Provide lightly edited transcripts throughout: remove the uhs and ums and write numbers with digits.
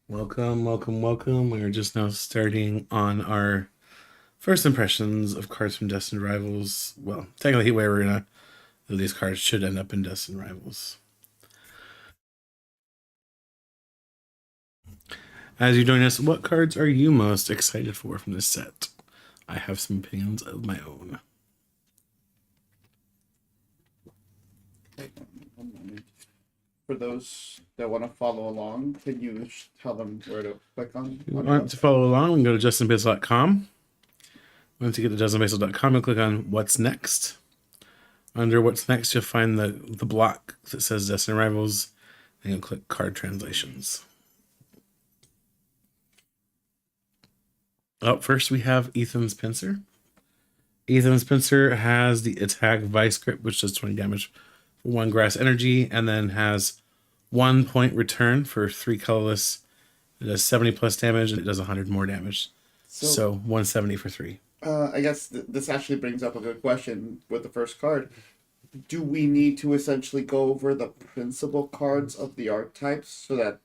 Welcome, welcome, welcome. We're just now starting on our first impressions of cards from Destined Rivals. Well, technically, where we're gonna these cards should end up in Destined Rivals. As you join us, what cards are you most excited for from this set? I have some opinions of my own. One moment. For those that want to follow along, can you tell them where to click on? If you want to follow along, we can go to justinbasil.com. Once you get to justinbasil.com, you'll click on What's Next. Under What's Next, you'll find the block that says Destined Rivals, and you'll click Card Translations. Up first, we have Ethan's Pincer. Ethan's Pincer has the attack Vice Grip, which does 20 damage for 1 grass energy, and then has 1 point return for 3 colorless. It does 70 plus damage, and it does 100 more damage. So 170 for 3. I guess this actually brings up a good question with the first card. Do we need to essentially go over the principal cards of the archetypes so that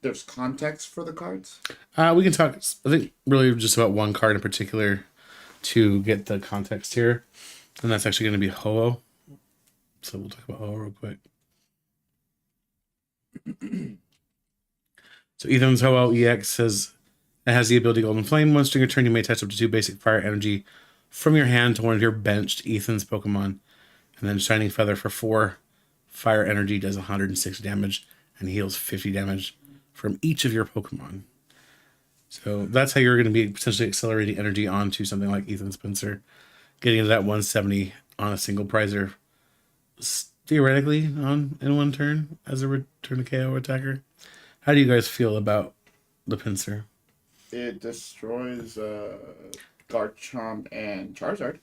there's context for the cards? We can talk, I think, really just about one card in particular to get the context here, and that's actually going to be Ho-Oh. So we'll talk about Ho-Oh real quick. So Ethan's Ho-Oh EX says it has the ability Golden Flame. Once during your turn, you may attach up to 2 basic fire energy from your hand to one of your benched Ethan's Pokemon. And then Shining Feather for 4 fire energy does 160 damage and heals 50 damage from each of your Pokemon. So that's how you're going to be potentially accelerating energy onto something like Ethan's Pincer, getting to that 170 on a single prizer, theoretically in one turn as a return to KO attacker. How do you guys feel about the Pincer? It destroys Garchomp and Charizard.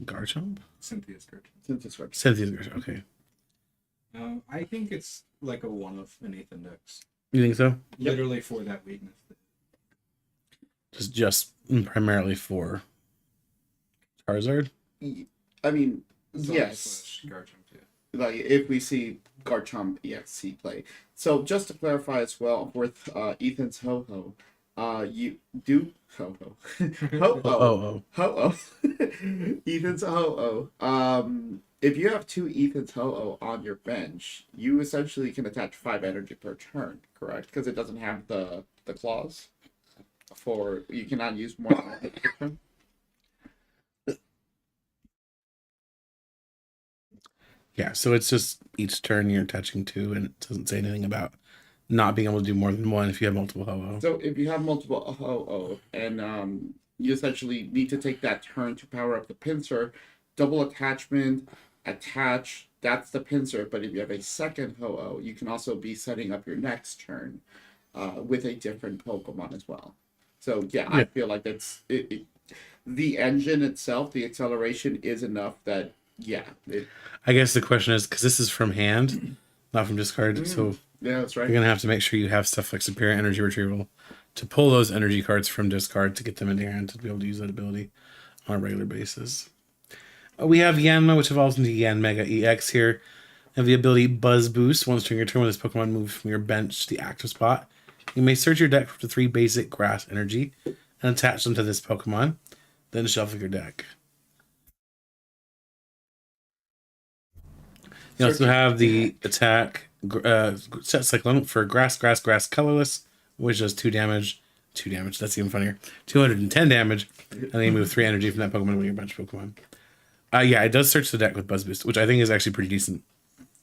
Garchomp? Cynthia's Garchomp. Cynthia's Garchomp, okay. I think it's like a one of an Ethan Dex. You think so? Literally for that weakness. Just primarily for Charizard? I mean, Zelda yes. / Garchomp, yeah. Like if we see Garchomp EXC play. So just to clarify as well with Ethan's Ho-Oh, you do Ho-Oh. Ho-Oh. Ho-Oh. Ethan's Ho-Oh. If you have 2 Ethan's Ho-Oh on your bench, you essentially can attach 5 energy per turn, correct? Because it doesn't have the clause for you cannot use more than 1 per turn. Yeah, so it's just each turn you're attaching 2, and it doesn't say anything about not being able to do more than 1 if you have multiple Ho-Oh. So if you have multiple Ho-Oh and you essentially need to take that turn to power up the Pincer, double attachment, attach, that's the Pincer. But if you have a second Ho-Oh, you can also be setting up your next turn with a different Pokemon as well. So yeah, I feel like that's the engine itself, the acceleration is enough that I guess the question is, because this is from hand, not from discard, so yeah, that's right. you're gonna have to make sure you have stuff like Superior Energy Retrieval to pull those energy cards from discard to get them into your hand to be able to use that ability on a regular basis. We have Yanma, which evolves into Yanmega EX here. You have the ability Buzz Boost. Once during your turn, when this Pokemon moves from your bench to the active spot, you may search your deck for 3 basic grass energy and attach them to this Pokemon, then shuffle your deck. You also have the attack set Cyclone for grass, colorless, which does 2 damage. 2 damage, that's even funnier. 210 damage, and then you move 3 energy from that Pokemon with your bench Pokemon. Yeah, it does search the deck with Buzz Boost, which I think is actually pretty decent.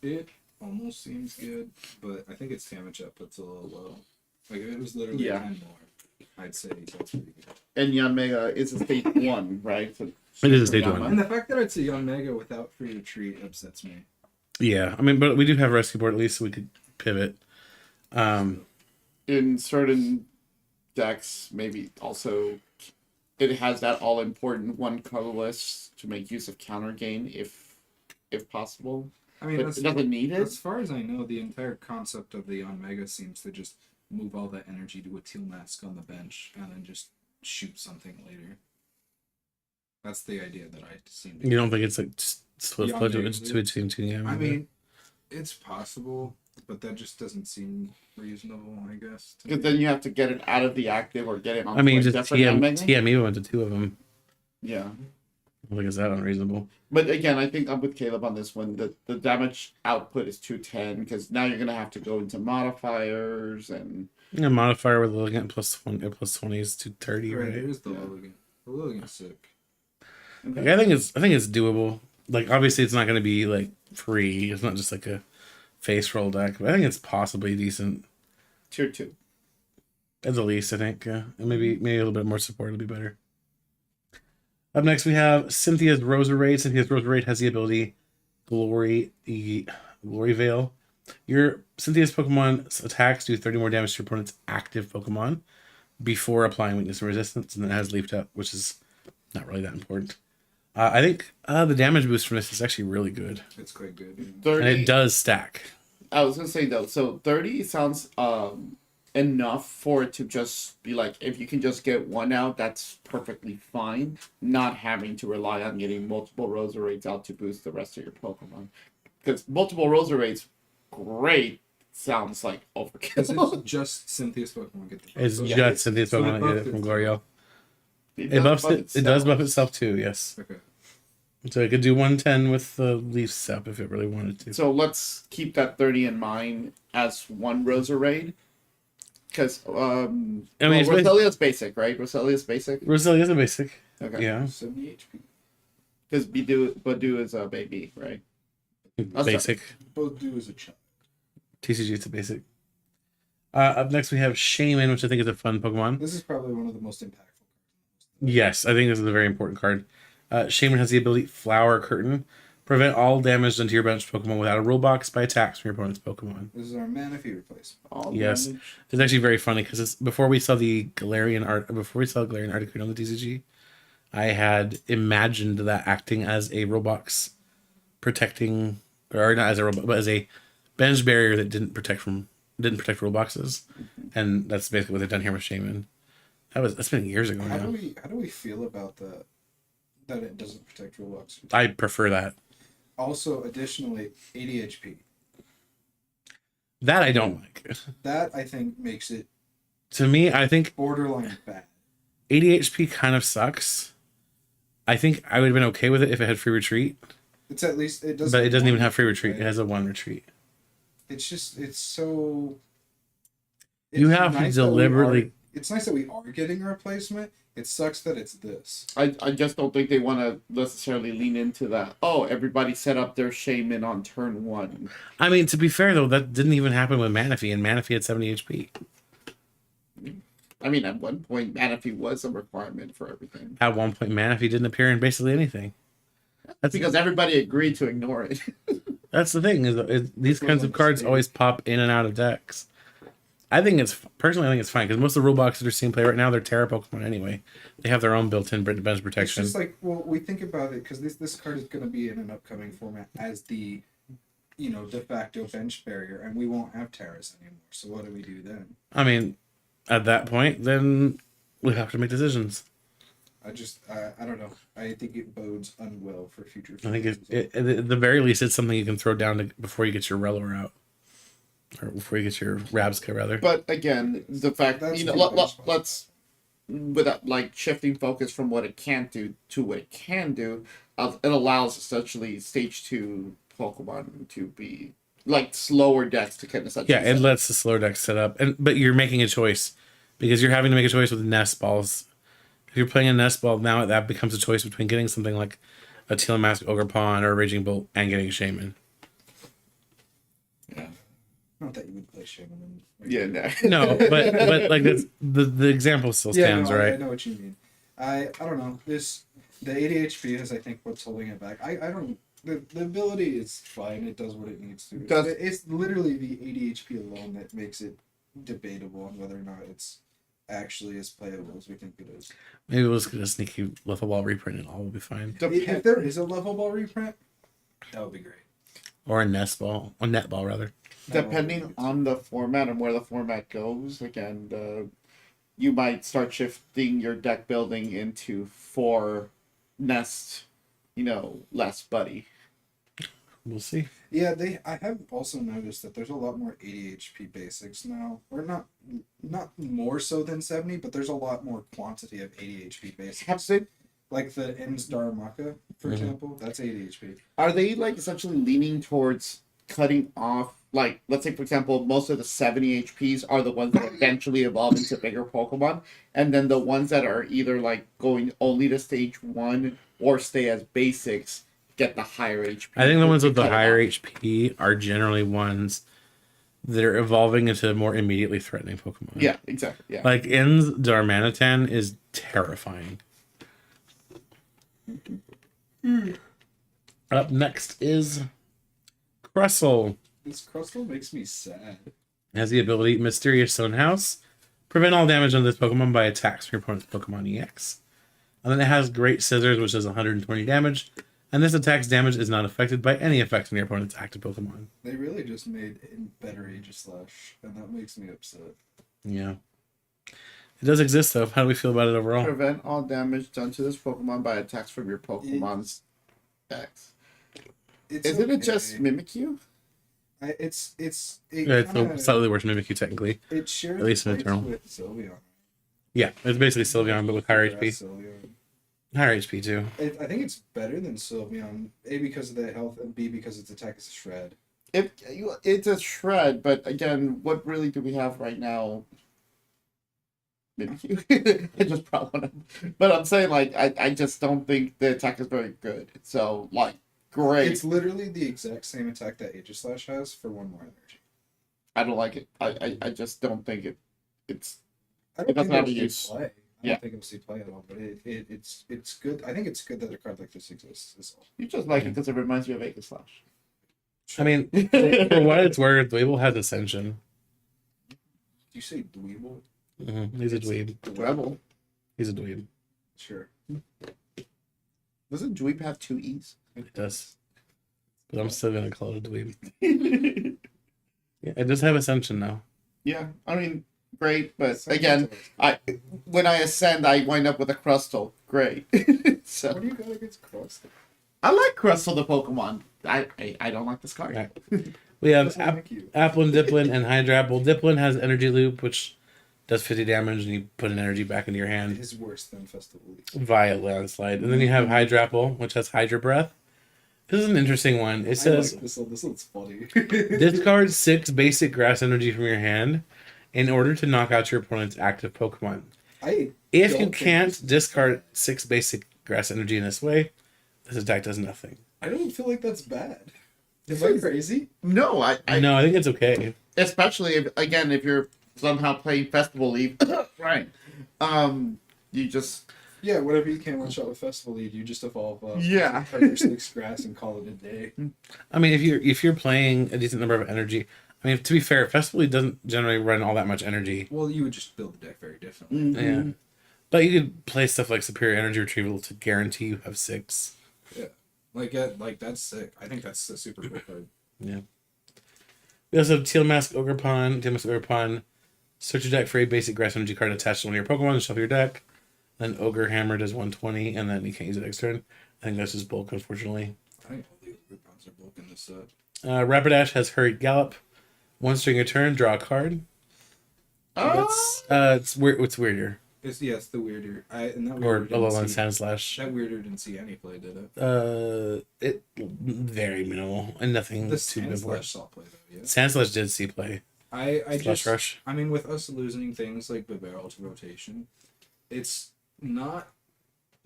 It almost seems good, but I think its damage output's a little low. Like if it was literally 10 more, I'd say that's pretty good. And Yanmega is a stage 1, right? So it is a stage 1. And the fact that it's a Young Mega without free retreat upsets me. Yeah, I mean, but we do have a rescue board at least, so we could pivot. In certain decks, maybe also it has that all important 1 colorless to make use of counter gain if possible. I mean, but it doesn't need it. As far as I know, the entire concept of the Young Mega seems to just move all that energy to a Teal Mask on the bench and then just shoot something later. That's the idea that I seem to. You don't think it's like split to a team 2? Yeah, I mean, it's possible. But that just doesn't seem reasonable, I guess. to Because me. then you have to get it out of the active or get it onto I mean, a just different Omega. TME went to 2 of them. Yeah. Like, is that unreasonable? But again, I think I'm with Caleb on this one. The damage output is 210 because now you're gonna have to go into modifiers and Yeah, modifier with Lilligant plus 20 is 230, Right, right? there's the Yeah. Lilligant. The Lilligant's sick. Like, I think it's doable. Like, obviously, it's not going to be like free. It's not just like a face roll deck, but I think it's possibly decent. tier 2. At the least, I think. And maybe a little bit more support will be better. Up next, we have Cynthia's Roserade. Cynthia's Roserade has the ability Glory Veil. Your Cynthia's Pokemon's attacks do 30 more damage to your opponent's active Pokemon before applying weakness and resistance, and then it has Leafed Up, which is not really that important. I think the damage boost from this is actually really good, It's quite good. Yeah. 30. and it does stack. I was gonna say though, so 30 sounds enough for it to just be like if you can just get one out, that's perfectly fine. Not having to rely on getting multiple Roserades out to boost the rest of your Pokemon. Because multiple Roserades, great, sounds like Because overkill. it's just Cynthia's Pokemon get the buff. It's So Yeah, just Cynthia's so it Pokemon that buffed get it from it. Gloriel. It It buffs buff it. It does buff itself too. Yes. Okay. So it could do 110 with the Leafs up if it really wanted to. So let's keep that 30 in mind as one Roserade. Because it's Roselia's basic, right? Roselia's basic. Roselia is a basic. Okay. Yeah. 70 HP. Because Badu is a baby, right? Basic. Both do as a child. TCG is a basic. Up next we have Shaman, which I think is a fun Pokemon. This is probably one of the most impactful cards. Yes, I think this is a very important card. Shaman has the ability Flower Curtain. Prevent all damage done to your bench Pokemon without a rule box by attacks from your opponent's Pokemon. This is our Manaphy replacement. All Yes. damage. It's actually very funny because it's before we saw Galarian Articuno on the TCG, I had imagined that acting as a Roblox protecting, or not as a Roblox, but as a bench barrier that didn't protect rule boxes, and that's basically what they've done here with Shaman. That's been years ago How now. do we feel about that it doesn't protect Roblox? I prefer that. Also, additionally, 80 HP. That I don't like. That I think makes it To me, I think borderline bad. 80 HP kind of sucks. I think I would have been okay with it if it had free retreat, It's at least it doesn't. but it doesn't even one have free retreat. right? It has a 1 retreat. It's just it's so. You it's have to nice that we deliberately- are- It's nice that we are getting a replacement. It sucks that it's this. I just don't think they want to necessarily lean into that. Oh, everybody set up their Shaman on turn 1. I mean, to be fair though, that didn't even happen with Manaphy, and Manaphy had 70 HP. I mean, at one point, Manaphy was a requirement for everything. At one point, Manaphy didn't appear in basically anything. That's Because everybody agreed to ignore it. That's the thing is these kinds of cards always pop in and out of decks. I think it's fine because most of the rule boxes that are seeing play right now, they're Terra Pokemon anyway. They have their own built-in bench It's protection. just like we think about it because this card is going to be in an upcoming format as the de facto bench barrier, and we won't have Terras anymore. So what do we do then? I mean, at that point, then we have to make decisions. I don't know. I think it bodes unwell for future. I think phases. at the very least, it's something you can throw down before you get your Relor out, or before you get your Rabska rather. But again, the fact that, That's let's, without like shifting focus from what it can't do to what it can do, it allows essentially stage 2 Pokemon to be like slower decks to kind of essentially. Yeah, it lets the slower deck set up, but you're making a choice because you're having to make a choice with nest balls. If you're playing a nest ball now, that becomes a choice between getting something like a Teal Mask Ogre Pawn or a Raging Bolt and getting Shaman. Yeah. Not that you would play Shaman. Yeah, no. No, but like that's, the example still stands, no, right? I know what you mean. I don't know. The 80 HP is I think what's holding it back. I don't. The ability is fine. It does what it needs to. It's literally the 80 HP alone that makes it debatable on whether or not it's actually as playable as we think it is. Maybe we'll just get a sneaky level ball reprint and all will be fine. If there is a level ball reprint, that would be great. Or a nest ball, or net ball rather. Depending on the format and where the format goes, again, you might start shifting your deck building into 4 nest, less buddy. We'll see. Yeah, I have also noticed that there's a lot more 80 HP basics now, or not more so than 70, but there's a lot more quantity of 80 HP basics. Have they, Like the Ends Daramaka, for example, that's 80 HP. are they like essentially leaning towards cutting off, like, let's say for example, most of the 70 HPs are the ones that eventually evolve into bigger Pokemon, and then the ones that are either like going only to stage 1 or stay as basics get the higher HP. I think the ones with the Cut it higher off. HP are generally ones that are evolving into more immediately threatening Pokemon. Yeah, exactly. Yeah. Like In's Darmanitan is terrifying. Up next is Crustle. This Crustle makes me sad. It has the ability Mysterious Stone House. Prevent all damage on this Pokemon by attacks from your opponent's Pokemon EX. And then it has Great Scissors, which does 120 damage. And this attack's damage is not affected by any effects on your opponent's active Pokemon. They really just made a better Aegislash, and that makes me upset. Yeah. It does exist, though. How do we feel about it overall? Prevent all damage done to this Pokemon by attacks from your Pokemon's X. Isn't it just Mimikyu? It Yeah, it's kinda, slightly worse Mimikyu, technically. it shares at least in traits Eternal. with Sylveon. Yeah, it's basically Sylveon, but with higher HP. Sylveon. Higher HP, too. I think it's better than Sylveon, A, because of the health, and B, because its attack is a shred. It's a shred, but again, what really do we have right now? Mimikyu. I just brought one up. But I'm saying, like, I just don't think the attack is very good. So, like, great. It's literally the exact same attack that Aegislash has for one more energy. I don't like it. I just don't think it's. I It don't doesn't think have a it'll see use. play. I Yeah. don't think it'll see play at all, but it's good. I think it's good that a card like this exists. Is all. You just like it because it reminds you of Aegislash. I mean, for what it's worth, Dweeble has Ascension. Do you say Dweeble? He's a dweeb. Rebel. He's a dweeb. Sure. Doesn't Dweeb have 2 E's? It does. But I'm still going to call it a dweeb. Yeah, it does have Ascension now. Yeah, I mean, great, but again, when I ascend, I wind up with a Crustle. Great. So What do you got against Crustle? I like Crustle the Pokemon. I don't like this card. Right. We have Thank you. Applin, Diplin, and Hydrapple. Diplin has Energy Loop, which does 50 damage, and you put an energy back into your It hand is worse than Festival Leaf. via Landslide. And then you have Hydrapple, which has Hydra Breath. This is an interesting one. It says, this one's funny. discard 6 basic grass energy from your hand in order to knock out your opponent's active Pokemon. If you don't can't think discard 6 basic grass energy in this way, this attack does nothing. I don't feel like that's bad. Am I crazy? No, I think it's okay. especially if you're somehow playing Festival Leaf, right? You just Yeah, whatever you can one shot with Festival Lead, you just evolve Yeah. Harder Six Grass and call it a day. I mean, if you're playing a decent number of energy, I mean, to be fair, Festival League doesn't generally run all that much energy. Well, you would just build the deck very differently. Mm-hmm. Yeah. But you could play stuff like Superior Energy Retrieval to guarantee you have 6. Yeah, like that's sick. I think that's a super cool card. Yeah. We also have Teal Mask Ogrepon. Search your deck for a basic grass energy card attached to one of your Pokemon and shuffle your deck. Then Ogre Hammer does 120, and then you can't use it next turn. I think that's just bulk, unfortunately. I think all the Groupons are bulk in this set. Rapidash has Hurried Gallop. Once during your turn, draw a card. It's weirder. It's the weirder. Or Alolan Sandslash. That weirder didn't see any play, did it? It very minimal and nothing The too good for Sandslash it. saw play though. Yeah. Sandslash did see play. I Slush Rush. I mean, with us losing things like Bibarel to rotation, it's not.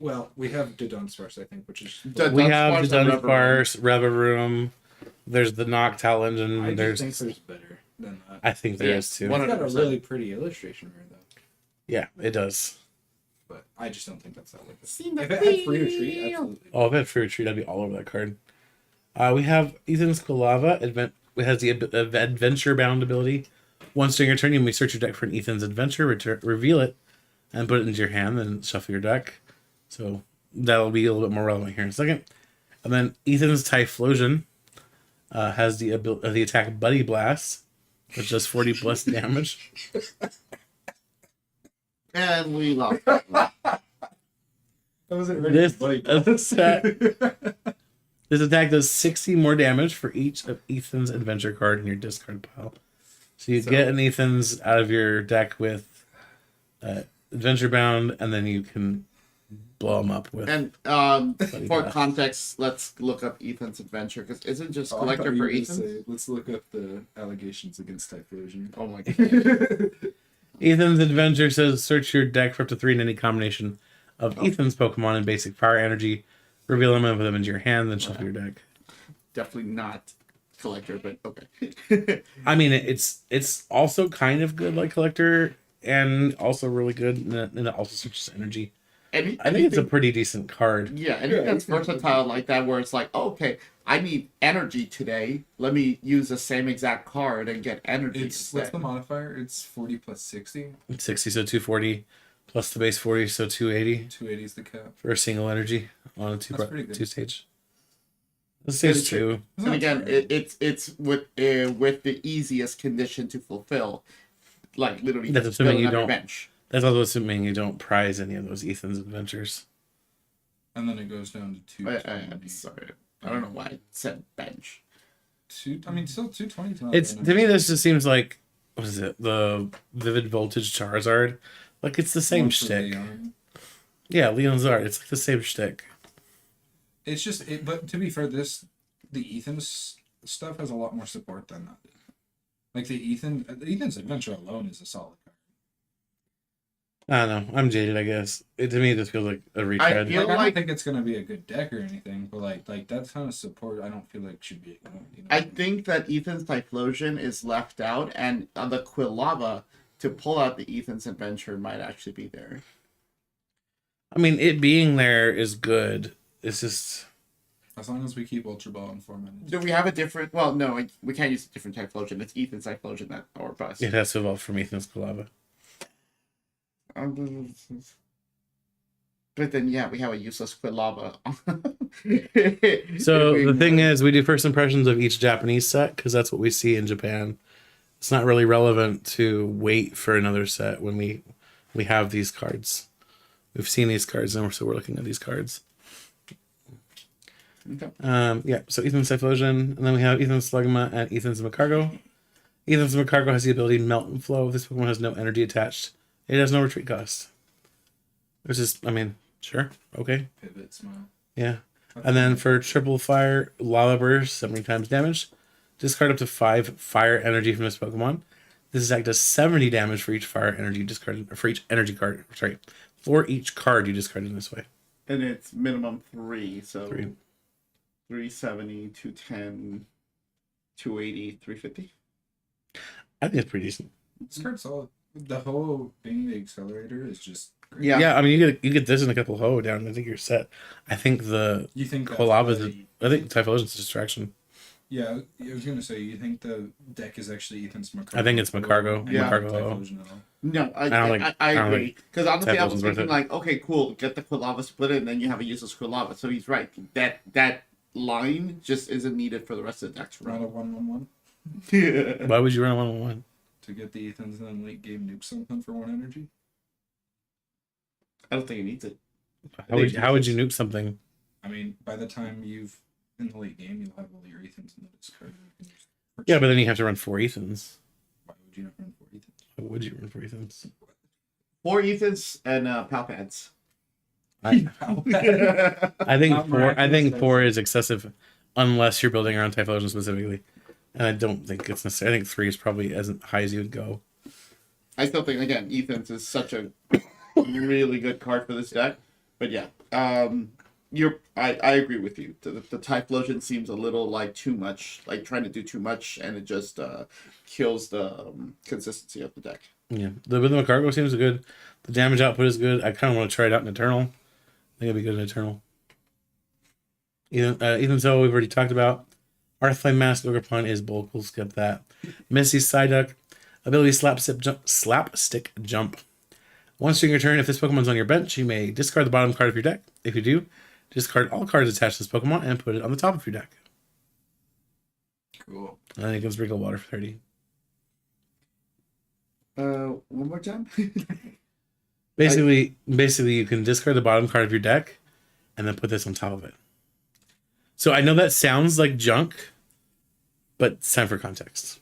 Well, we have Dudunsparce, I think, which is. We have the Dunsparce and Dunsparce, Revavroom. There's the Noctowl engine. I do There's think there's better than that. I think there is too. One- It's got a 100%. really pretty illustration rare though, Yeah, it does. but I just don't think that's that worth it. See the If it had free retreat, absolutely. Oh, if it had Free Retreat, I'd be all over that card. We have Ethan's Quilava. It has the Adventure Bound ability. Once during your turn, you may search your deck for an Ethan's Adventure, reveal it, and put it into your hand, then shuffle your deck. So that'll be a little bit more relevant here in a second. And then Ethan's Typhlosion has the attack Buddy Blast, which does 40 plus damage. And we lost. I wasn't This attack This attack does 60 more damage for each of Ethan's adventure card in your discard pile. So you get an Ethan's out of your deck with adventure bound, and then you can blow them up with. And for context, let's look up Ethan's adventure because isn't just collector for Ethan. Let's look up the allegations against Typhlosion. Oh my god. Ethan's adventure says search your deck for up to 3 in any combination of Ethan's Pokemon and basic fire energy. Reveal them and put them into your hand, then shuffle your deck. Definitely not collector, but okay. I mean, it's also kind of good like collector, and also really good, and it also searches energy. I think it's a pretty decent card. Yeah, anything that's versatile like that, where it's like, oh, okay, I need energy today. Let me use the same exact card and get energy. What's the modifier? It's 40 plus 60. It's 60, so 240 plus the base 40, so 280. 280 is the cap For a single energy on a two stage. This It's stage two. And again, it's with the easiest condition to fulfill, like literally. That's assuming you don't. Bench. That's also assuming you don't prize any of those Ethan's adventures. And then it goes down to 220. I'm sorry, I don't know why it said bench. Still 220. It's to me. This just seems like what is it? The Vivid Voltage Charizard. Like it's the same shtick. Yeah, Leon's art. It's like the same shtick. It's just but to be fair, the Ethan's stuff has a lot more support than that. Like the Ethan's adventure alone is a solid card. I don't know. I'm jaded, I guess. To me, this feels like a retread. I I don't think it's gonna be a good deck or anything, but like that kind of support, I don't feel like should be ignored. You know? I think that Ethan's Typhlosion is left out, and the Quilava to pull out the Ethan's adventure might actually be there. I mean, it being there is good. It's just as long as we keep Ultra Ball in 4 minutes. Do we have a different? Well, no, we can't use a different Typhlosion. It's Ethan's Typhlosion that or bust. it has to evolve from Ethan's Quilava. But then, yeah, we have a useless Quilava. So the thing is, we do first impressions of each Japanese set because that's what we see in Japan. It's not really relevant to wait for another set when we have these cards. We've seen these cards, and so we're looking at these cards. Okay. Yeah. So Ethan's Typhlosion, and then we have Ethan's Slugma and Ethan's Macargo. Ethan's Macargo has the ability Melt and Flow. This Pokemon has no energy attached. It has no retreat cost. Which is, I mean, sure, okay. Pivot, smile. Yeah. And then for triple fire, Lava Burst, 70 times damage. Discard up to 5 fire energy from this Pokemon. This attack does 70 damage for each fire energy discarded, for each energy card. Sorry, for each card you discard in this way. And it's minimum 3, so 3. 370, 210, 280, 350. I think it's pretty decent. This card's solid. The whole being the accelerator is just great. Yeah. I mean, you get this and a couple Ho down. I think you're set. I think the You think Quilava's I think Typhlosion's a distraction. Yeah, I was gonna say you think the deck is actually Ethan's Macargo. I think it's Macargo. Yeah. Macargo Ho. Typhlosion at all. No, I don't agree. Because honestly, I was Typhlosion's worth thinking it. like, okay, cool, get the Quilava split it, and then you have a useless Quilava. So he's right. That line just isn't needed for the rest of the deck to Run a run. 1/1/1 Why would you run a 1-on-1? to get the Ethans and then late game nuke something for 1 energy. I don't think it needs it. How would you nuke something? I mean, by the time you've in the late game, you'll have all your Ethans in the discard. Yeah, but then you have to run 4 Ethans. Why would you not run 4 Ethans? Why would you run 4 Ethans? 4 Ethans and Palpads. I think 4 is excessive unless you're building around Typhlosion specifically. And I don't think it's necessary. I think 3 is probably as high as you would go. I still think, again, Ethans is such a really good card for this deck. But yeah, I agree with you. The Typhlosion seems a little like too much, like trying to do too much, and it just kills the consistency of the deck. Yeah, the Macargo seems good. The damage output is good. I kind of want to try it out in Eternal. I think it'd be good in Eternal. Even so, we've already talked about. Earthflame Mask Ogerpon is bulk. We'll skip that. Misty Psyduck. Ability Slapstick Jump. Once during your turn, if this Pokemon's on your bench, you may discard the bottom card of your deck. If you do, discard all cards attached to this Pokemon and put it on the top of your deck. Cool. And then you can sprinkle water for 30. One more time. Basically, you can discard the bottom card of your deck and then put this on top of it. So I know that sounds like junk, but it's time for context.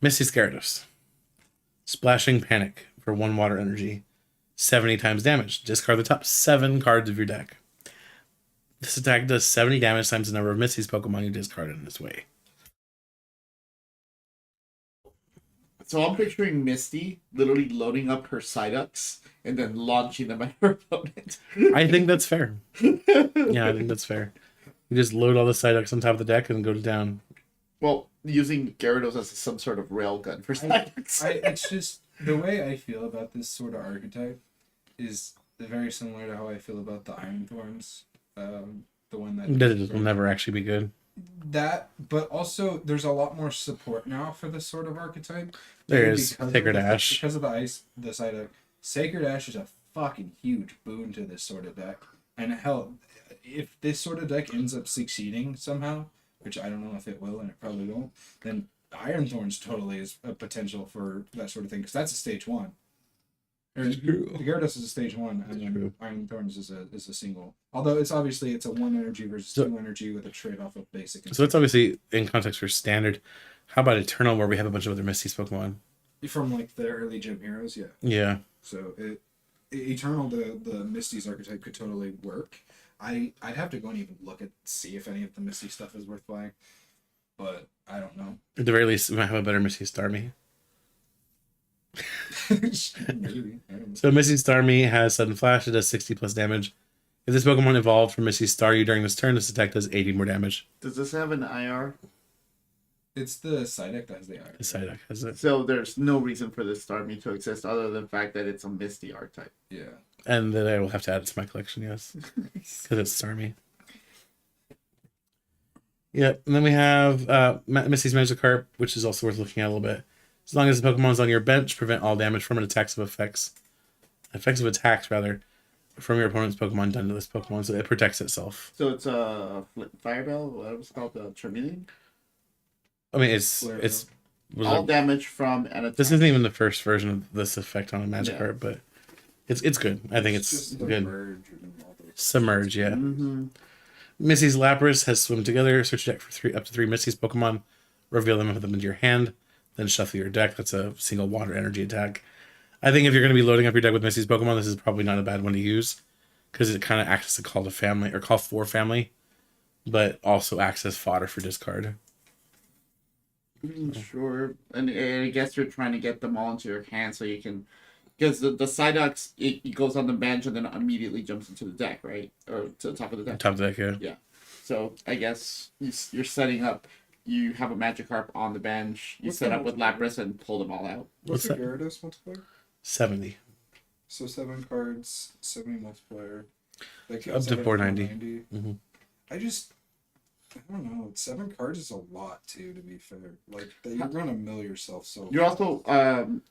Misty Gyarados. Splashing Panic for 1 water energy. 70 times damage. Discard the top 7 cards of your deck. This attack does 70 damage times the number of Misty's Pokemon you discarded in this way. So I'm picturing Misty literally loading up her Psyducks and then launching them at her opponent. I think that's fair. Yeah, I think that's fair. You just load all the Psyducks on top of the deck and go to town. Well, using Gyarados as some sort of railgun for Psyducks. It's just the way I feel about this sort of archetype is very similar to how I feel about the Iron Thorns. The one that It will never actually be good. That, but also there's a lot more support now for this sort of archetype. There is Sacred Ash. Because of the Psyduck. Sacred Ash is a fucking huge boon to this sort of deck. And hell, if this sort of deck ends up succeeding somehow, which I don't know if it will and it probably won't, then Iron Thorns totally is a potential for that sort of thing, because that's a stage 1. True. The Gyarados is a stage 1, and then Iron Thorns is a single. Although it's a 1 energy versus 2 energy with a trade-off of basic. So it's obviously in context for standard. How about Eternal, where we have a bunch of other Misty's Pokemon? From like the early gym heroes, yeah. Yeah. So Eternal, the Misty's archetype could totally work. I'd have to go and even see if any of the Misty stuff is worth buying, but I don't know. At the very least, we might have a better Misty Starmie. Maybe. I don't know. So Misty Starmie has Sudden Flash. It does 60 plus damage. If this Pokemon evolved from Misty Star you during this turn, this attack does 80 more damage. Does this have an IR? It's the Psyduck that has the IR. The Psyduck has it. So there's no reason for this Starmie to exist other than the fact that it's a Misty archetype. Yeah. And then I will have to add it to my collection, yes. Because it's Starmie. Yep. And then we have Misty's Magikarp, which is also worth looking at a little bit. As long as the Pokemon is on your bench, prevent all damage from attacks of attacks, from your opponent's Pokemon done to this Pokemon, so it protects itself. So it's a Firebell, what was it called, Charmeleon? I mean, it's all damage from an attack. This isn't even the first version of this effect on a Magikarp, but it's good. I think it's good. Submerge, yeah. Mm-hmm. Misty's Lapras has Swim Together. Search your deck for up to 3 Misty's Pokemon. Reveal them and put them into your hand. Then shuffle your deck. That's a single water energy attack. I think if you're going to be loading up your deck with Misty's Pokemon, this is probably not a bad one to use, because it kind of acts as a call to family, or call for family, but also acts as fodder for discard. Sure. And I guess you're trying to get them all into your hand so you can... Because the Psyducks, it goes on the bench and then immediately jumps into the deck, right? Or to the top of the deck. Top of the deck, yeah. Yeah. So I guess you're setting up... You have a Magikarp on the bench. You set up with Lapras and pull them all out. What's the Gyarados multiplier? 70. So 7 cards, 70 multiplier. Like Up to 490. Mm-hmm. I don't know. 7 cards is a lot too, to be fair. Like you're gonna mill yourself so. You're also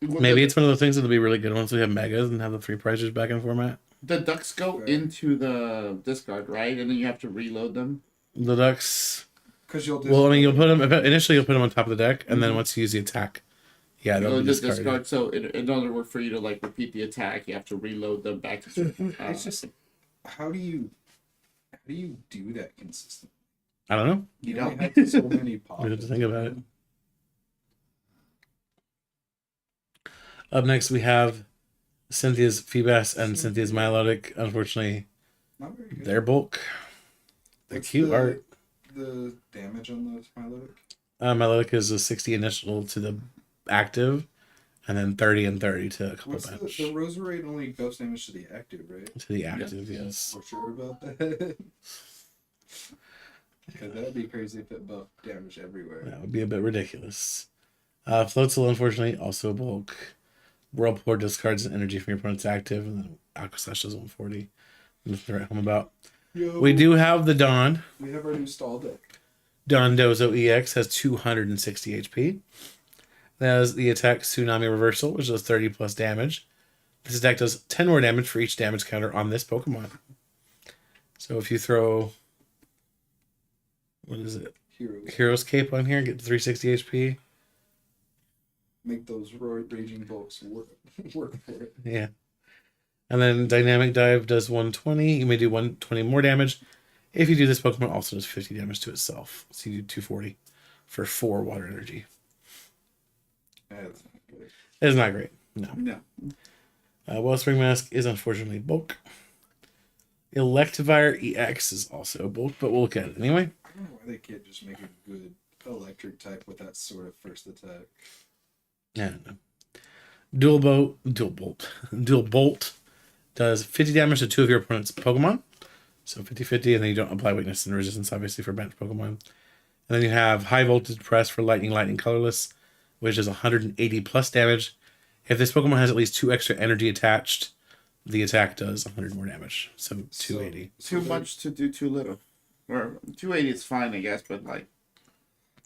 maybe it's one of those things that'll be really good once we have megas and have the 3 prizes back in format. The ducks go into the discard, right? And then you have to reload them. The ducks. Because you'll you'll put them initially. You'll put them on top of the deck, and then once you use the attack, they'll be discarded. So in order for you to repeat the attack, you have to reload them back to. It's just how do you do that consistently? I don't know. You don't have so many pops. We have to think about it. Up next, we have Cynthia's Feebas and Cynthia's Milotic. Unfortunately, not very good. Their bulk. They're cute art. The damage on the Milotic? Milotic is a 60 initial to the active, and then 30 and 30 to a couple bench. The Roserade only ghost damage to the active, right? To the active, yes. We're sure about that. Because that'd be crazy if it buffed damage everywhere. That would be a bit ridiculous. Floatzel, unfortunately, also bulk. Whirlpool discards energy from your opponent's active, and then Aqua Slash does 140. Nothing to write home about. Yo, We do have the Dawn. We have our new stall deck. Dondozo EX has 260 HP. That has the attack Tsunami Reversal, which does 30 plus damage. This attack does 10 more damage for each damage counter on this Pokemon. So if you throw... What is it? Hero's Cape on here, get to 360 HP. Make those raging bolts work for it. Yeah. And then Dynamic Dive does 120. You may do 120 more damage. If you do this, Pokemon also does 50 damage to itself. So you do 240 for 4 water energy. That's not good. It's not great. No. No. Wellspring Mask is unfortunately bulk. Electivire EX is also bulk, but we'll look at it anyway. I don't know why they can't just make a good electric type with that sort of first attack. Yeah. No. Dual Bolt does 50 damage to 2 of your opponent's Pokemon. So 50-50, and then you don't apply weakness and resistance, obviously, for bench Pokemon. And then you have High Voltage Press for Lightning Colorless, which is 180 plus damage. If this Pokemon has at least 2 extra energy attached, the attack does 100 more damage. So 280. Too much to do too little. Or 280 is fine, I guess, but like,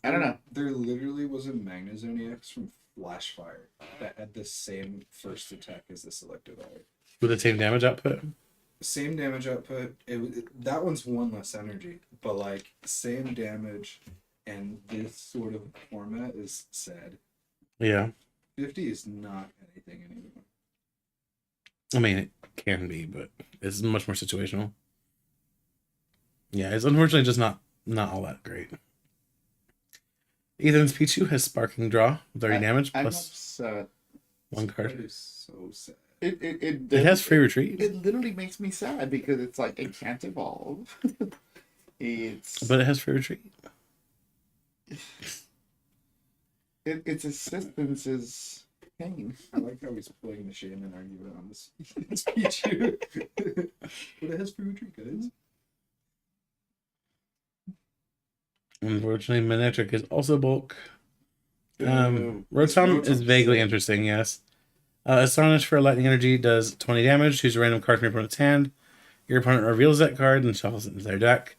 I don't know. There literally was a Magnezone EX from Flashfire that had the same first attack as this Electivire. With the same damage output? Same damage output. That one's 1 less energy, but like same damage, and this sort of format is sad. Yeah. 50 is not anything anymore. I mean, it can be, but it's much more situational. Yeah, it's unfortunately just not all that great. Ethan's Pichu has Sparking Draw, 30 damage, I'm plus upset. 1 card. That is so sad. It It has free retreat, It literally makes me sad because it's like it can't evolve. but it has free retreat. Its assistance is pain. I like how he's playing the shaman argument on this Pichu. But it has free retreat, guys. Unfortunately, Manectric is also bulk. Ooh. Rotom is vaguely interesting, yes. Astonish for Lightning Energy does 20 damage. Choose a random card from your opponent's hand. Your opponent reveals that card and shuffles it into their deck.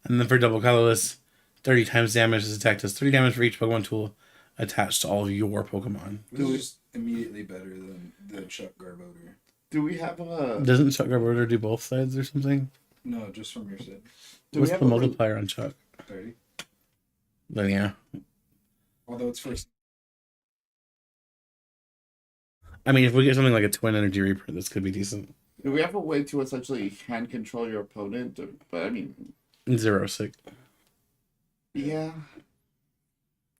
And then for Double Colorless, 30 times damage. This attack does 3 damage for each Pokemon tool attached to all of your Pokemon. This is just immediately better than the Chuck Garbodor. Do we have a? Doesn't Chuck Garbodor do both sides or something? No, just from your set. What's the multiplier on Chuck? 30. Then yeah. Although it's first. I mean, if we get something like a Twin Energy reprint, this could be decent. Do we have a way to essentially hand control your opponent? But I mean, 0-6. yeah.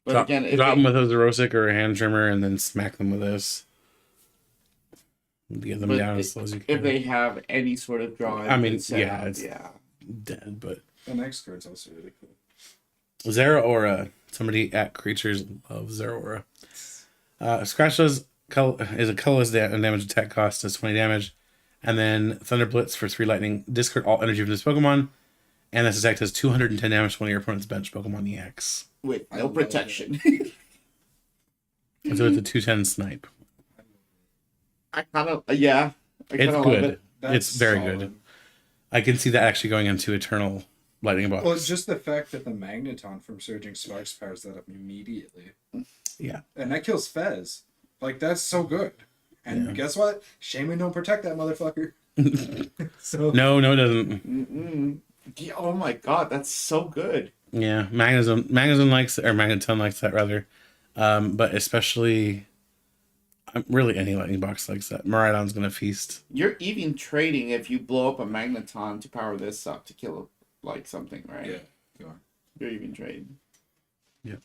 But again, drop them with a Xerosic or a Hand Trimmer, and then smack them with this. Get them down as slow as you can. If they have any sort of drawing, I mean, yeah, it's yeah. dead, but The next card's also really cool. Zeraora. Somebody at Creatures love Zeraora. Scratchless is a colorless damage attack cost, does 20 damage. And then Thunder Blitz for 3 lightning. Discard all energy from this Pokemon. And this attack does 210 damage to one of your opponent's bench Pokemon EX. With no protection. And so it's a 210 snipe. I kind of, yeah. It's good. It. It's very good. I can see that actually going into Eternal Lightning Box. Well, it's just the fact that the Magneton from Surging Sparks powers that up immediately. Yeah. And that kills Fez. Like, that's so good. And guess what? Shaman don't protect that motherfucker. So No, it doesn't. Mm-mm. Yeah, oh my god, that's so good. Yeah, Magneton likes, or Magneton likes that rather. But especially, really any Lightning Box likes that. Miraidon's going to feast. You're even trading if you blow up a Magneton to power this up to kill like something, right? yeah, you are. You're even trading. Yep.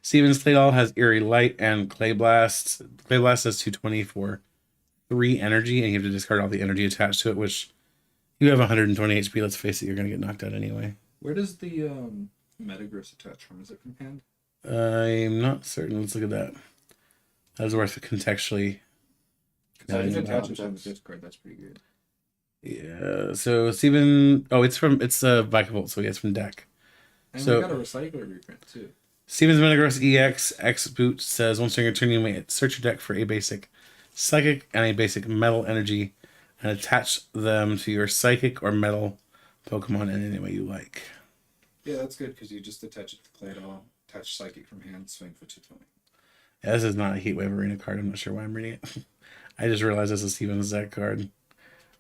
Steven's Claydol has Eerie Light and Clay Blast. Clay Blast does 220 for 3 energy, and you have to discard all the energy attached to it, which you have 120 HP. Let's face it, you're going to get knocked out anyway. Where does the Metagross attach from? Is it from hand? I'm not certain. Let's look at that. That was worth contextually. Because I can attach it Yeah. to the discard. That's pretty good. Yeah. So Steven, it's Vikavolt, so yeah, it's from deck. And So- we got a recycler reprint too. Steven's Metagross EX X Boot says once during your turn you may search your deck for a basic Psychic and a basic Metal energy and attach them to your Psychic or Metal Pokemon in any way you like. Yeah, that's good because you just attach it to Claydol, attach Psychic from hand, swing for 220. Yeah, this is not a Heatwave Arena card. I'm not sure why I'm reading it. I just realized this is Steven's deck card.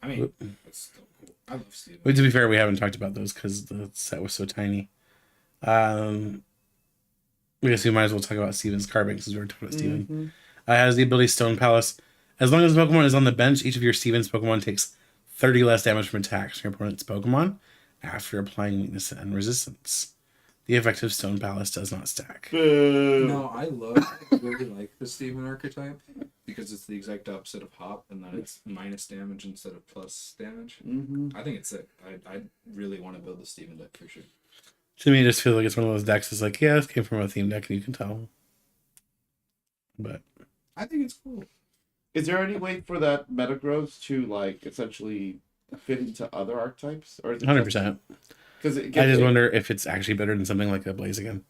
I mean, that's still cool. I love Steven. But to be fair, we haven't talked about those because the set was so tiny. I guess we might as well talk about Steven's Carbink since we were talking about Steven. Mhm. Has the ability Stone Palace. As long as the Pokemon is on the bench, each of your Stevens Pokemon takes 30 less damage from attacks from your opponent's Pokemon after applying weakness and resistance. The effective Stone Palace does not stack. No, I really like the Steven archetype because it's the exact opposite of Hop, and that it's minus damage instead of plus damage. Mm-hmm. I think it's sick. I really want to build the Steven deck for sure. To me, it just feels like it's one of those decks that's like, yeah, this came from a theme deck, and you can tell. But I think it's cool. Is there any way for that Metagross to like essentially fit into other archetypes, or is it 100%. Because I just wonder if it's actually better than something like a Blaziken.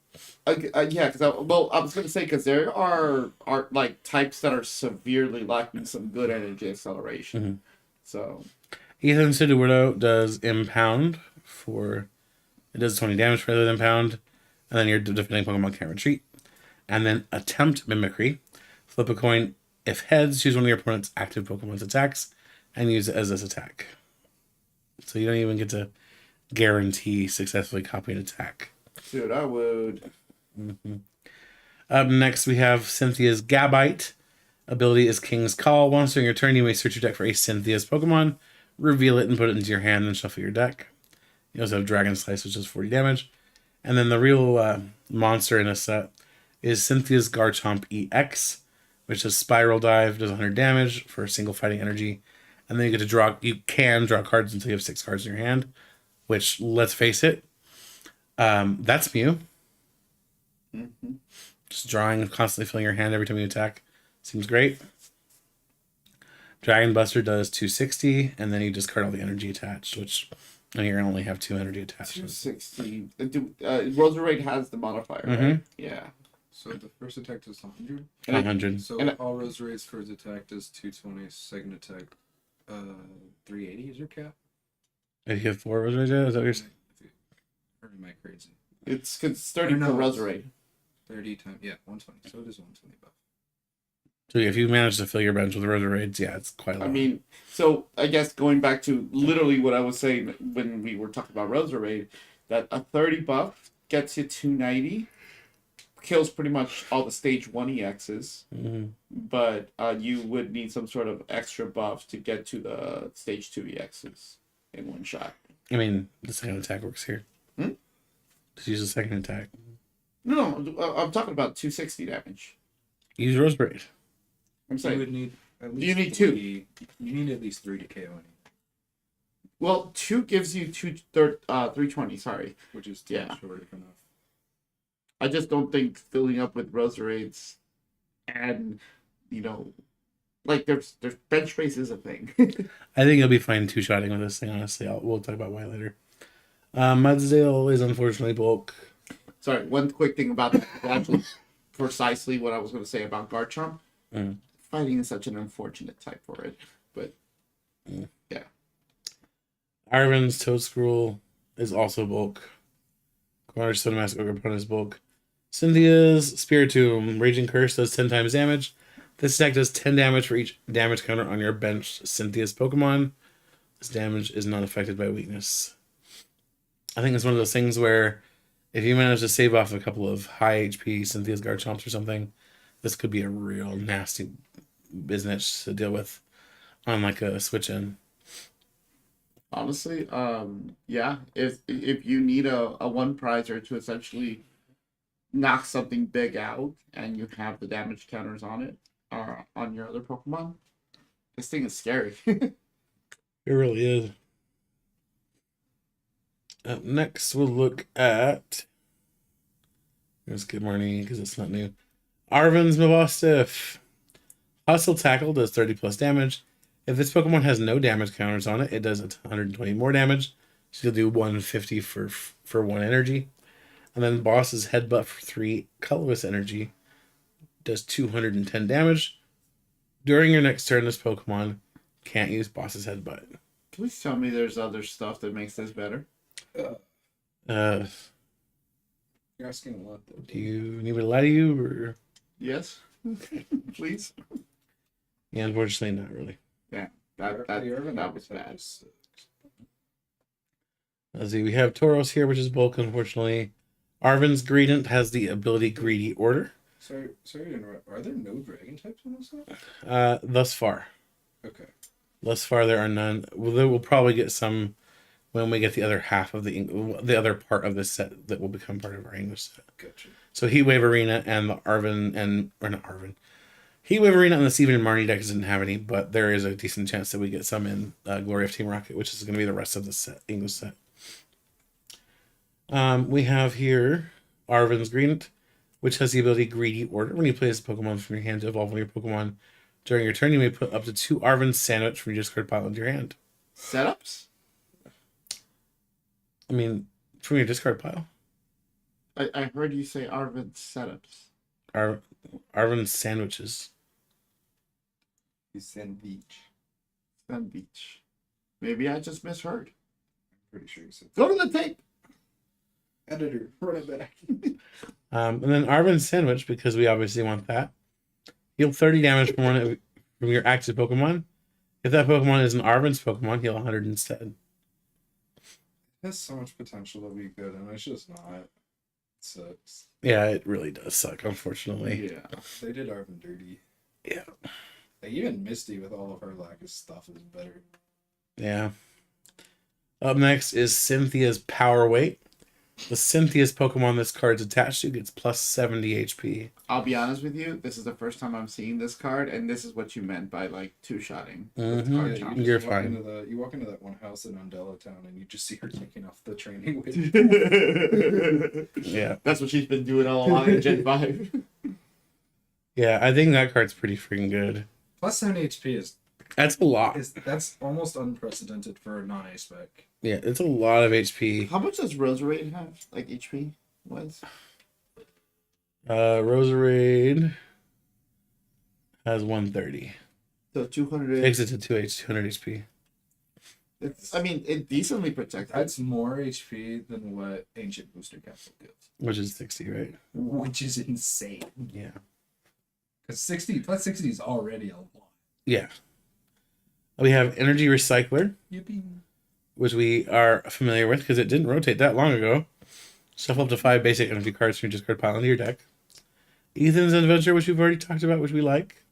Yeah, because I was going to say because there are like types that are severely lacking some good energy acceleration. Mm-hmm. So Ethan Sudowoodo does Impound for it does 20 damage for the Impound, and then your defending Pokemon can't retreat. And then Attempt Mimicry. Flip a coin. If heads, choose one of your opponent's active Pokemon's attacks and use it as this attack. So you don't even get to guarantee successfully copy an attack. dude, I would. Mm-hmm. Up next, we have Cynthia's Gabite. Ability is King's Call. Once during your turn, you may search your deck for a Cynthia's Pokemon, reveal it, and put it into your hand, and shuffle your deck. You also have Dragon Slice, which is 40 damage. And then the real monster in this set is Cynthia's Garchomp EX, which does Spiral Dive, does 100 damage for a single fighting energy. And then you can draw cards until you have 6 cards in your hand, which, let's face it, that's Mew. Mm-hmm. Just drawing and constantly filling your hand every time you attack. Seems great. Dragon Buster does 260, and then you discard all the energy attached, which and here I only have 2 energy attached. 260. Roserade has the modifier, right? Yeah. So the first attack does 100? 100. So all Roserade's first attack does 220, second attack 380 is your cap? If you have 4 Roserades, is that what you're saying? Or am I crazy? It's 30 per Roserade. 30 times, yeah, 120. So it is 120 buff. So if you manage to fill your bench with Roserades, yeah, it's quite a lot. I mean, so I guess going back to literally what I was saying when we were talking about Roserade, that a 30 buff gets you 290, kills pretty much all the stage 1 EXs, but you would need some sort of extra buff to get to the stage 2 EXs in one shot. I mean, the second attack works here. Just use the second attack. No, I'm talking about 260 damage. Use Roserade. I'm saying. You would need at least You need 3, 2. You need at least 3 to KO anything. Well, 2 gives you 320, sorry. Which is Yeah. short enough. I just don't think filling up with Roserades and, like there's bench space is a thing. I think you'll be fine 2-shotting with this thing, honestly. We'll talk about why later. Mudsdale is unfortunately bulk. Sorry, one quick thing about that. Actually, precisely what I was going to say about Garchomp. Fighting is such an unfortunate type for it, but yeah. Arven's Toadscruel is also bulk. Cornerstone Mask Ogre Pun is bulk. Cynthia's Spiritomb Raging Curse does 10 times damage. This attack does 10 damage for each damage counter on your bench Cynthia's Pokemon. This damage is not affected by weakness. I think it's one of those things where if you manage to save off a couple of high HP Cynthia's Garchomps or something, this could be a real nasty business to deal with on like a switch in. Honestly, yeah. If you need a one prizer to essentially knock something big out and you have the damage counters on it or on your other Pokemon, this thing is scary. It really is. Up next, we'll look at. Let's get more because it's not new. Arven's Mabostiff. Hostile Tackle does 30 plus damage. If this Pokemon has no damage counters on it, it does 120 more damage. So you'll do 150 for 1 energy. And then Boss's Headbutt for 3 colorless energy does 210 damage. During your next turn, this Pokemon can't use Boss's Headbutt. Please tell me there's other stuff that makes this better. You're asking a lot, though. Do you need me to lie to you? Or? Yes, please. Yeah, unfortunately, not really. Yeah, that was bad. Let's see, we have Tauros here, which is bulk, unfortunately. Arven's Greedent has the ability Greedy Order. Sorry to interrupt. Are there no dragon types in this set? Thus far. Okay. Thus far, there are none. Well, there will probably get some when we get the other half of the other part of this set that will become part of our English set. Gotcha. So Heatwave Arena and the Arvin and or not Arvin, Heatwave Arena and the Steven and Marnie decks didn't have any, but there is a decent chance that we get some in Glory of Team Rocket, which is going to be the rest of the set English set. We have here Arvin's Greedent, which has the ability Greedy Order. When you play this Pokemon from your hand to evolve one of your Pokemon during your turn, you may put up to 2 Arvin's Sandwich from your discard pile into your hand. Setups? I mean, from your discard pile. I heard you say Arvid setups. Arvin's Sandwiches. He's Sandwich. Beach. Maybe I just misheard. I'm pretty sure he said. Go to the tape. Editor, run it back. And then Arvin's Sandwich, because we obviously want that. Heal 30 damage from your active Pokemon. If that Pokemon is an Arvin's Pokemon, heal 100 instead. It has so much potential to be good, and it's just not. It sucks. Yeah, it really does suck, unfortunately. Yeah. They did Arvin dirty. Yeah. Like, even Misty with all of her lack of stuff is better. Yeah. Up next is Cynthia's Power Weight. The Cynthia's Pokemon this card's attached to gets plus 70 HP. I'll be honest with you. This is the first time I'm seeing this card, and this is what you meant by like two-shotting. Mm-hmm. Card Yeah, chomp. you You're just walk fine. you walk into that one house in Undella Town, and you just see her taking off the training weight. Yeah. That's what she's been doing all along in Gen 5. Yeah, I think that card's pretty freaking good. Plus 70 HP is That's a lot. that's almost unprecedented for a non-A spec. Yeah, it's a lot of HP. How much does Roserade have? Like HP was? Roserade has 130. So 200. Takes it to 200 HP. It's, I mean, it decently protected. That's more HP than what Ancient Booster Capsule gives, Which is 60, right? which is insane. Yeah. Because 60 plus 60 is already a lot. Yeah. We have Energy Recycler, Yippee. which we are familiar with because it didn't rotate that long ago. Shuffle up to 5 basic energy cards from your discard pile into your deck. Ethan's Adventure, which we've already talked about, which we like.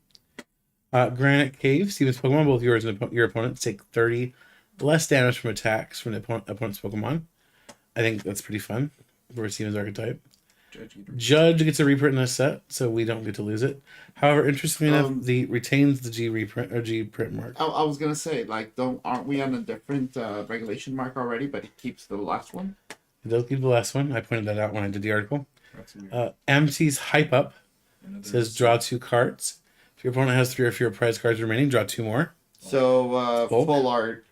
Granite Cave, Steven's Pokemon, both yours and your opponents take 30 less damage from attacks from the opponent's Pokemon. I think that's pretty fun for Steven's archetype. Judge gets a reprint in this set, so we don't get to lose it. However, interestingly enough, the retains the G reprint or G print mark. I was gonna say, like, aren't we on a different regulation mark already? But it keeps the last one. It does keep the last one. I pointed that out when I did the article. That's weird. MT's Hype Up says draw 2 cards. If your opponent has 3 or fewer prize cards remaining, draw 2 more. So full art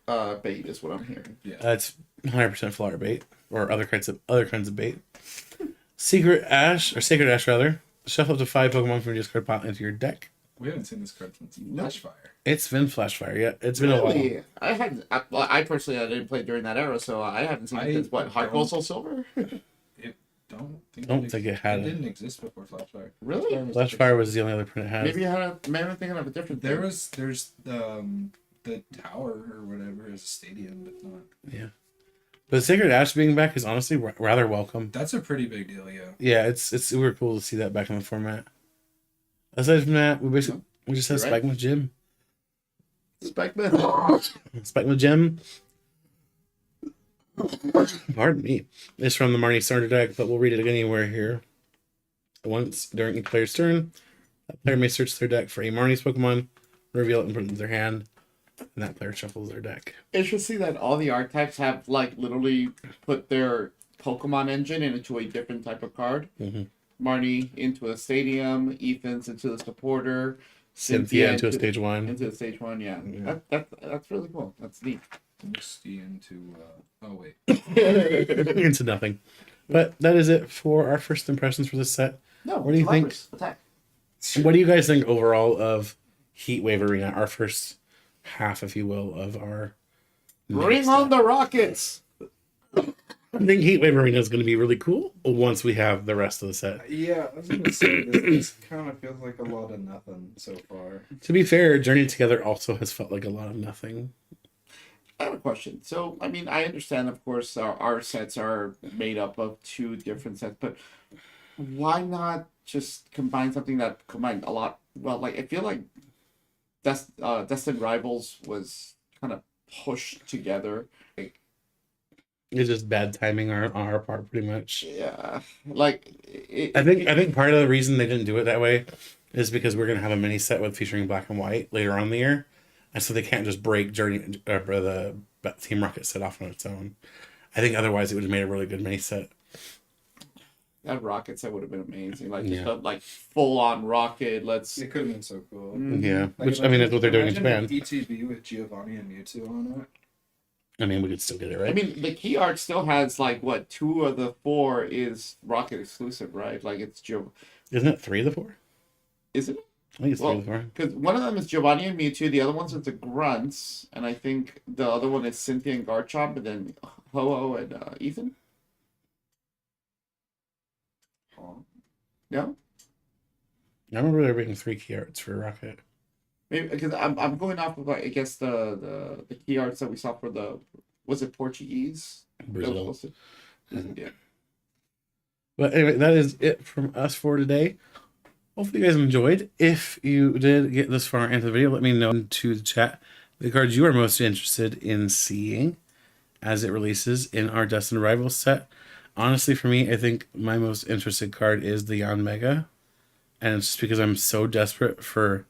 bait is what I'm hearing. Yeah. It's 100% full art bait or other kinds of bait. Sacred Ash rather. Shuffle up to 5 Pokemon from your discard pile into your deck. We haven't seen this card since Flashfire. It's been Flashfire, yeah. It's been a while. Really? I hadn't. I personally I didn't play during that era, so I haven't seen it since what Heart Gold Soul Silver. Don't think it had it it. didn't exist before Flashfire. Really? Flashfire was the only other print it has. Maybe I'm thinking of a different. There's the tower or whatever is a stadium, but not. Yeah. But Sacred Ash being back is honestly rather welcome. That's a pretty big deal, yeah. Yeah, it's super cool to see that back in the format. Aside from that, we just have You're right. Spikeman Gym. Spikeman. Spikeman Gym. Pardon me. It's from the Marnie starter deck, but we'll read it anywhere here. Once during each player's turn, that player may search their deck for a Marnie's Pokemon, reveal it, and put it into their hand. And that player shuffles their deck. Interesting that all the archetypes have like literally put their Pokemon engine into a different type of card. Mm-hmm. Marnie into a stadium, Ethan's into the supporter, Cynthia into a stage 1. Into the stage 1, yeah. Yeah. That's really cool. That's neat. Misty into oh wait. Into nothing. But that is it for our first impressions for this set. No, What do you think? Attack. What do you guys think overall of Heatwave Arena, our first half, if you will, of our Bring on the rockets! I think Heatwave Arena is going to be really cool once we have the rest of the set. Yeah, I was gonna say this kind of feels like a lot of nothing so far. To be fair, Journey Together also has felt like a lot of nothing. I have a question. So, I mean, I understand, of course, our sets are made up of 2 different sets, but why not just combine something that combined a lot. Well, like I feel like Destined Rivals was kind of pushed together. Like, It's just bad timing on our part, pretty much. yeah, like I think part of the reason they didn't do it that way is because we're gonna have a mini set with featuring black and white later on in the year, and so they can't just break Journey the Team Rocket set off on its own. I think otherwise it would have made a really good mini set. that rocket set would have been amazing. Like Yeah. just a, like full on rocket. Let's It could have been so cool. Yeah, Like, which I mean is what they're doing in imagine Japan. ETB with Giovanni and Mewtwo on it. I mean, we could still get it right. I mean, the key art still has like what 2 of the 4 is Rocket exclusive, right? Like it's Isn't it 3 of the 4? is it? I think it's 3 Well, of the 4. because one of them is Giovanni and Mewtwo, the other one's is the Grunts, and I think the other one is Cynthia and Garchomp, and then Ho-Oh and Ethan. No, I remember there being 3 key arts for Rocket. maybe because I'm going off of like I guess the key arts that we saw for the was it Portuguese? Brazil. Yeah. But anyway, that is it from us for today. Hopefully you guys enjoyed. If you did get this far into the video, let me know into the chat the cards you are most interested in seeing as it releases in our Destined Rivals set. Honestly, for me, I think my most interested card is the Yanmega. And it's just because I'm so desperate for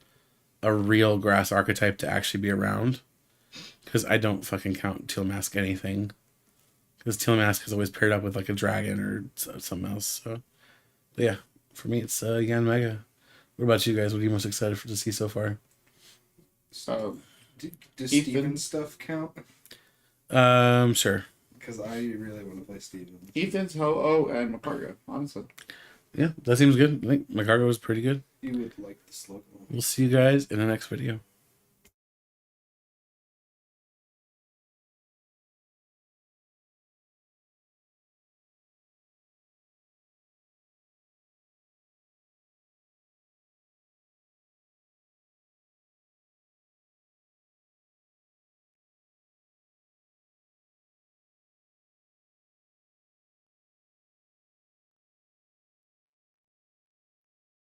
a real grass archetype to actually be around. Because I don't fucking count Teal Mask anything. Because Teal Mask is always paired up with like a dragon or something else. So, but yeah, for me, it's Yanmega. What about you guys? What are you most excited for to see so far? So Does Ethan. Steven stuff count? Sure. Because I really want to play Steven. Ethan's Ho-Oh and Macargo, honestly. Yeah, that seems good. I think my cargo was pretty good. You would like the slogan. We'll see you guys in the next video.